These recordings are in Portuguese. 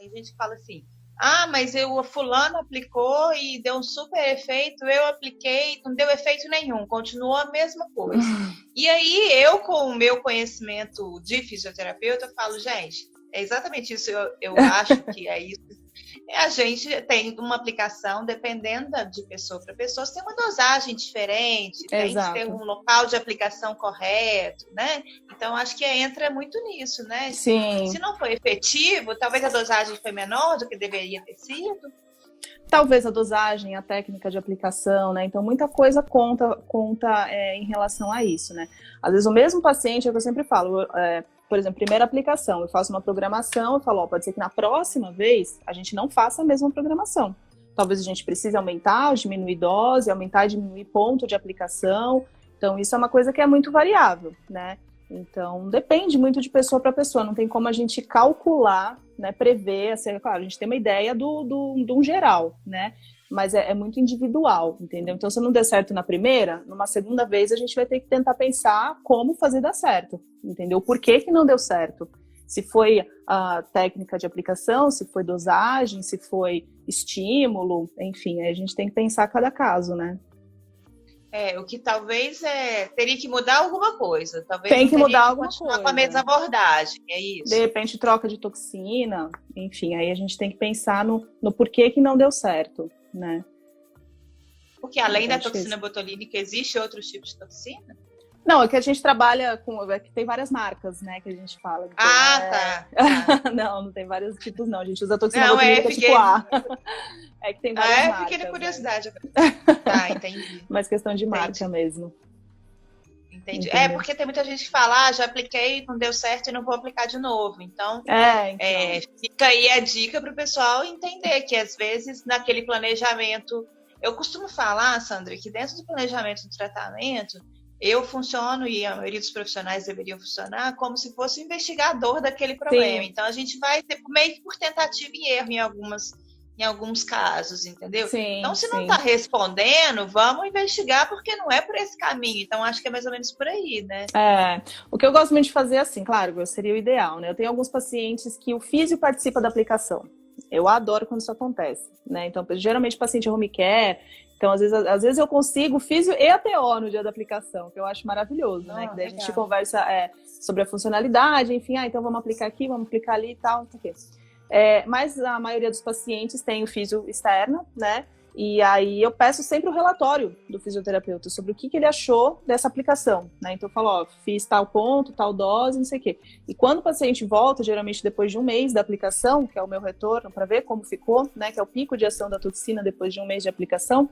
Tem gente que fala assim, ah, mas o fulano aplicou e deu um super efeito, eu apliquei, não deu efeito nenhum, continuou a mesma coisa. E aí, eu, com o meu conhecimento de fisioterapeuta, falo, gente, é exatamente isso, eu acho que é isso. A gente tem uma aplicação, dependendo de pessoa para pessoa, tem uma dosagem diferente, tem que ter Exato. um local de aplicação correto, né? Então, acho que entra muito nisso, né? Se Sim. não foi efetivo, talvez a dosagem foi menor do que deveria ter sido. Talvez a dosagem, a técnica de aplicação, né? Então, muita coisa conta em relação a isso, né? Às vezes, o mesmo paciente, é o que eu sempre falo, por exemplo, primeira aplicação, eu faço uma programação, eu falo, ó, pode ser que na próxima vez a gente não faça a mesma programação. Talvez a gente precise aumentar, diminuir dose, aumentar e diminuir ponto de aplicação. Então, isso é uma coisa que é muito variável, né? Então, depende muito de pessoa para pessoa, não tem como a gente calcular, né, prever, assim, claro, a gente tem uma ideia de um geral, né, mas é muito individual, entendeu? Então, se não der certo na primeira, numa segunda vez a gente vai ter que tentar pensar como fazer dar certo, entendeu? Por que que não deu certo? Se foi a técnica de aplicação, se foi dosagem, se foi estímulo, enfim, aí a gente tem que pensar cada caso, né? O que talvez teria que mudar alguma coisa. Talvez Tem não que teria mudar que alguma continuar com a mesma coisa. abordagem, é De isso. repente, troca de toxina, enfim, aí a gente tem que pensar no porquê que não deu certo, né? Porque além Então, da acho que é toxina isso. botulínica, existe outros tipos de toxina? Não, é que a gente trabalha com. É que tem várias marcas, né? Que a gente fala. Então, Ah, tá, tá. não tem vários tipos, não. A gente usa toxina Não, botulínica tipo fiquei. A. É que tem várias Fiquei na marcas, né? curiosidade agora. Tá, entendi. Mas questão de marca Entendi. mesmo, Entendi. entendeu? Porque tem muita gente que fala, já apliquei, não deu certo e não vou aplicar de novo. Então, Então. fica aí a dica para o pessoal entender que, às vezes, naquele planejamento. Eu costumo falar, Sandra, que dentro do planejamento do tratamento, eu funciono, e a maioria dos profissionais deveriam funcionar, como se fosse o investigador daquele problema. Sim, Então, a gente vai ter meio que por tentativa e erro em alguns casos, entendeu? Então, sim, se não está sim. respondendo, vamos investigar, porque não é por esse caminho. Então, acho que é mais ou menos por aí, né? O que eu gosto muito de fazer é assim, claro, seria o ideal, né? Eu tenho alguns pacientes que o físio participa da aplicação. Eu adoro quando isso acontece, né? Então, geralmente paciente home care, então às vezes eu consigo físio e a TO no dia da aplicação, que eu acho maravilhoso, né? Que daí a gente Legal. conversa sobre a funcionalidade, enfim, então vamos aplicar aqui, vamos aplicar ali e tal, não sei o quê. Mas a maioria dos pacientes tem o físio externo, né? E aí eu peço sempre o relatório do fisioterapeuta sobre o que ele achou dessa aplicação, né? Então eu falo, ó, fiz tal ponto, tal dose, não sei o quê. E quando o paciente volta, geralmente depois de um mês da aplicação, que é o meu retorno para ver como ficou, né? Que é o pico de ação da toxina depois de um mês de aplicação,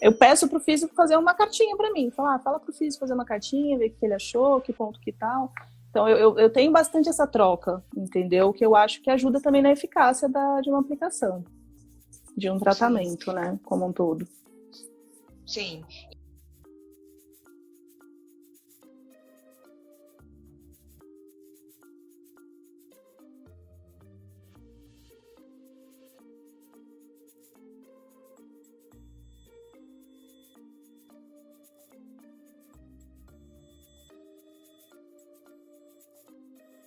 eu peço pro físico fazer uma cartinha para mim. Falar, fala pro físico fazer uma cartinha, ver o que ele achou, que ponto que tal. Então eu tenho bastante essa troca, entendeu? Que eu acho que ajuda também na eficácia de uma aplicação de um Sim. tratamento, né, como um todo. Sim,